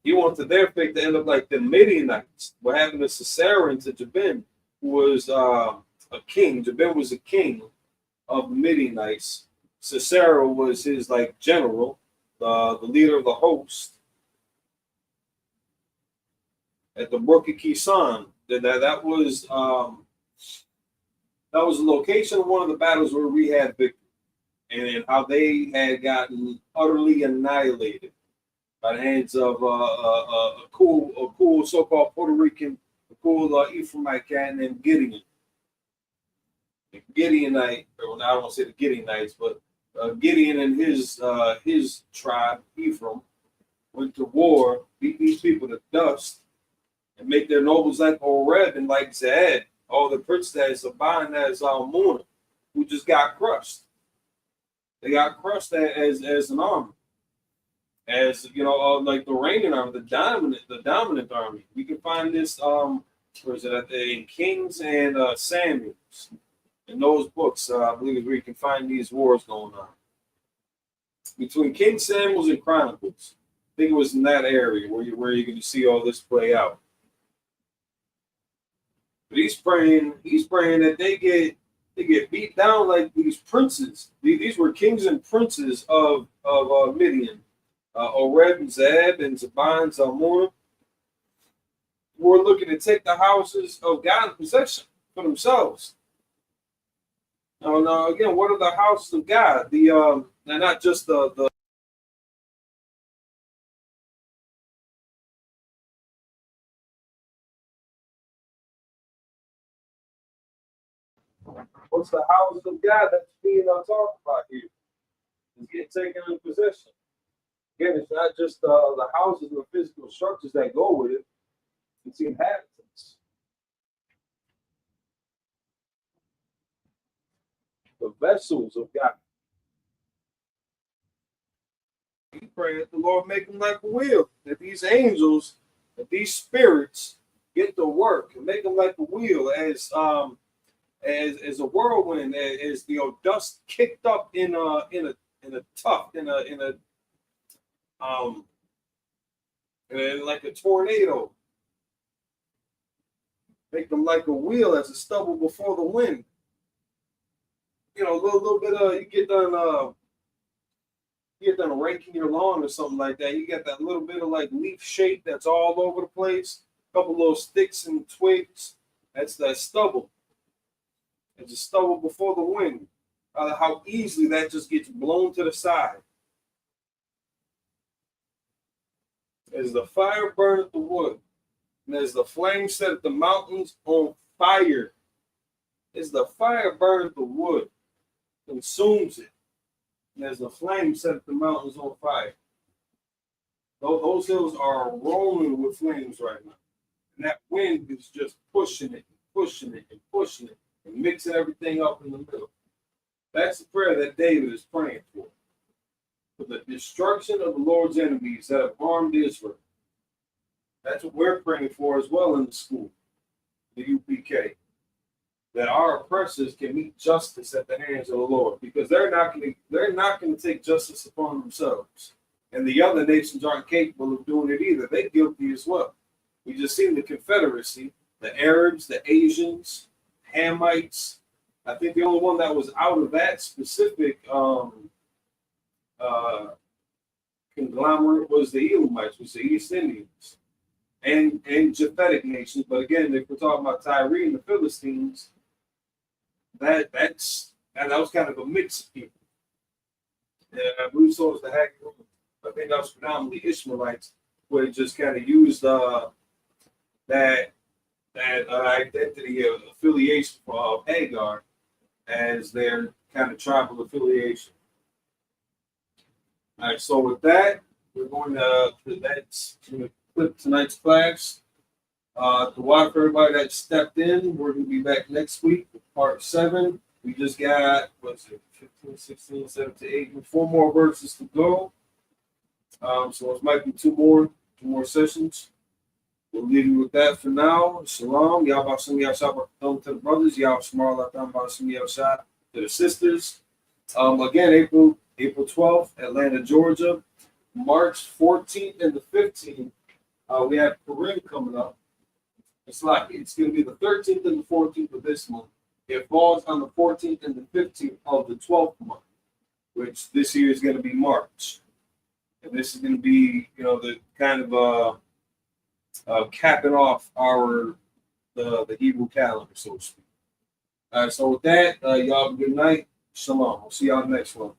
He wanted their fate to end up like the Midianites. What happened to Sisera and to Jabin, who was a king. Jabin was a king of the Midianites. Sisera was his general, the leader of the host at the Brook of Kison. That was a location of one of the battles where we had victory, and how they had gotten utterly annihilated by the hands of a cool so-called Puerto Rican, Ephraimite cat named Gideon. The Gideonite, or I don't want to say the Gideonites, but Gideon and his tribe, Ephraim, went to war, beat these people to dust, and make their nobles like Oreb and like Zed, all the princes that is Aban, that is Almuna, who just got crushed. They got crushed as an army, as like the reigning army, the dominant army. We can find this where is it in Kings and Samuels. In those books, I believe is where you can find these wars going on. Between King Samuels and Chronicles, I think it was in that area where you're going to see all this play out. But he's praying that they get beat down like these princes. These were kings and princes of Midian, Oreb and Zeb and Zaban and Zalmunna, who were looking to take the houses of God in possession for themselves. Now, again, what are the houses of God? And not just the what's the houses of God that's being talked about here? It's getting taken into possession. Again, it's not just the houses and the physical structures that go with it. It's the inhabitants. The vessels of God. We pray that the Lord make them like a wheel. That these angels, that these spirits get to work and make them like a wheel as a whirlwind, as dust kicked up in a tuft, in like a tornado. Make them like a wheel as a stubble before the wind. A little bit of you get done raking your lawn or something like that. You get that little bit of leaf shape that's all over the place. A couple little sticks and twigs. That's that stubble. It's a stubble before the wind. How easily that just gets blown to the side. As the fire burneth the wood, and as the flame set the mountains on fire, as the fire burneth the wood, consumes it, and as the flame set the mountains on fire. Those hills are rolling with flames right now. And that wind is just pushing it and pushing it and pushing it and mixing everything up in the middle. That's the prayer that David is praying for the destruction of the Lord's enemies that have harmed Israel. That's what we're praying for as well in the school, the UPK, that our oppressors can meet justice at the hands of the Lord, because they're not going to take justice upon themselves, and the other nations aren't capable of doing it either. They're guilty as well. We just seen the Confederacy, the Arabs, the Asians, Hamites. I think the only one that was out of that specific conglomerate was the Elamites, was the East Indians, and Japhetic nations. But again, if we're talking about Tyre and the Philistines, that was kind of a mix of people. And I believe so was the Haggai. I think that was predominantly Ishmaelites, where they just kind of used that identity of affiliation for Hagar as their kind of tribal affiliation. All right, so with that, we're going to clip tonight's class. To watch for everybody that stepped in, we're going to be back next week with part 7. We just got, 15, 16, 17, 18, 4 more verses to go. So it might be two more sessions. We'll leave you with that for now. Shalom. Yahweh Shem Yahshua to the brothers. Yahweh Shemar Latam Shem Yahshua to the sisters. Again, April 12th, Atlanta, Georgia. March 14th and the 15th, we have Purim coming up. It's going to be the 13th and the 14th of this month. It falls on the 14th and the 15th of the 12th month, which this year is going to be March. And this is going to be, the kind of capping off the Hebrew calendar, so to speak. All right, so with that, y'all have a good night. Shalom. We'll see y'all next one.